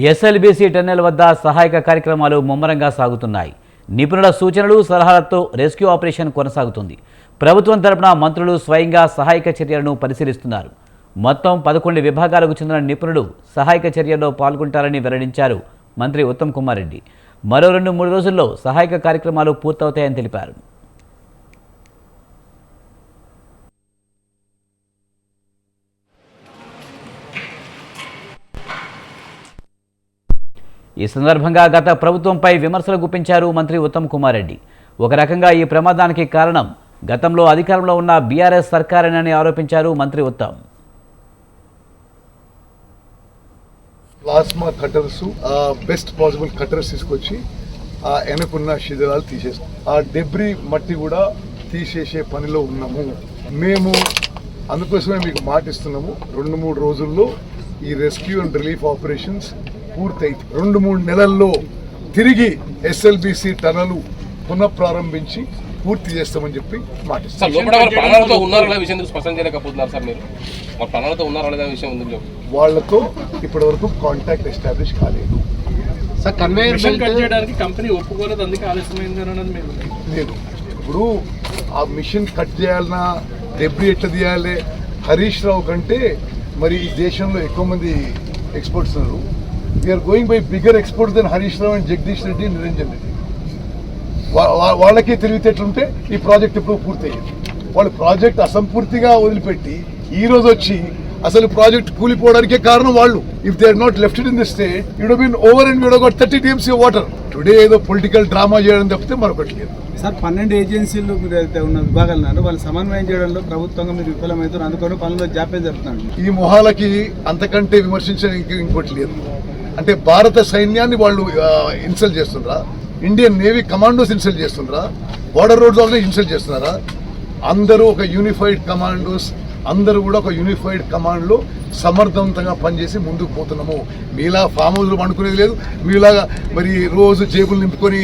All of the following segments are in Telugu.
ఎస్ఎల్బీసీ టన్నెల్ వద్ద సహాయక కార్యక్రమాలు ముమ్మరంగా సాగుతున్నాయి. నిపుణుల సూచనలు సలహాలతో రెస్క్యూ ఆపరేషన్ కొనసాగుతుంది. ప్రభుత్వం తరపున మంత్రులు స్వయంగా సహాయక చర్యలను పరిశీలిస్తున్నారు. మొత్తం 11 విభాగాలకు చెందిన నిపుణులు సహాయక చర్యల్లో పాల్గొంటారని వెల్లడించారు మంత్రి ఉత్తమ్ కుమార్ రెడ్డి. మరో 2-3 రోజుల్లో సహాయక కార్యక్రమాలు పూర్తవుతాయని తెలిపారు. ఈ సందర్భంగా గత ప్రభుత్వంపై విమర్శలు గుప్పించారు మంత్రి ఉత్తమ్ కుమార్ రెడ్డి. ఒక రకంగా ఈ ప్రమాదానికి కారణం గతంలో అధికారంలో ఉన్న బీఆర్ఎస్ సర్కారేనని ఆరోపించారు మంత్రి Uttam. Plasma cutters, best possible cutters తీసుకొచ్చి వెనకున్న శిథిలాలు తీసేస్తాం. ఆ డెబ్రీ మట్టి కూడా తీసేసే పనిలో ఉన్నాము మేము. అందుకోసమే మీకు మాటిస్తున్నాము, 2-3 రోజుల్లో ఈ రెస్క్యూ అండ్ రిలీఫ్ ఆపరేషన్స్ పూర్తయి 2-3 నెలల్లో తిరిగి ఎస్ఎల్బీసీ టనలు పునఃప్రారంభించి పూర్తి చేస్తామని చెప్పి మాటిస్తాం. వాళ్లతో ఇప్పటి వరకు కాంటాక్ట్ ఎస్టాబ్లిష్ కాలేదు. లేదు, ఇప్పుడు ఆ మిషన్ కట్ చేయాలన్నా డెబ్రీ ఎట్లా తీయాలి, హరీష్ రావు కంటే మరి ఈ దేశంలో ఎక్కువ మంది ఎక్స్పర్ట్స్ ఉన్నారు. We are going by bigger experts than Harish Rao and Jagadish Reddy, Niranjan Reddy. వాళ్ళకే తెలివితేటలుంటే ఈ ప్రాజెక్ట్ ఇప్పుడు పూర్తయ్యేది. వాళ్ళు ప్రాజెక్ట్ అసంపూర్తిగా వదిలిపెట్టి ఈ రోజు వచ్చి అసలు ప్రాజెక్ట్ కూలిపోవడానికే కారణం వాళ్ళు. If they are not left it in the state, it would been over and would have got 30 TMC water. Today ఏదో పొలిటికల్ డ్రామా చేయడం తప్పితే మరొకటి లేదు. సార్, 12 ఏజెన్సీలు అయితే ఉన్న విభాగాలు వాళ్ళు సమన్వయం చేయడంలో ప్రభుత్వంగా మీరు విఫలమవుతారు, అందుకని పనుల్లో జాప్యం జరుగుతుంది. ఈ మొహాలకి అంతకంటే విమర్శించడానికి ఇంకోటి లేదు. అంటే భారత సైన్యాన్ని వాళ్ళు ఇన్సల్ట్ చేస్తున్నారా? ఇండియన్ నేవీ కమాండోస్ ఇన్సల్ట్ చేస్తున్నారా? బార్డర్ రోడ్స్ ఆఫీస్ ఇన్సల్ట్ చేస్తున్నారా? అందరూ ఒక యూనిఫైడ్ కమాండోస్, అందరూ కూడా ఒక యూనిఫైడ్ కమాండ్లో సమర్థవంతంగా పనిచేసి ముందుకు పోతున్నాము. మీలా ఫామ్ హౌస్లో పండుకునేది లేదు, మీలాగా మరి రోజు జేబులు నింపుకొని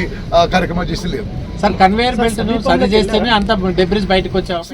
కార్యక్రమాలు చేసి లేదు. సార్, కన్వేయర్ బెల్ట్ సరి చేస్తేనే అంత డెబ్రిస్ బయటకు వచ్చాము.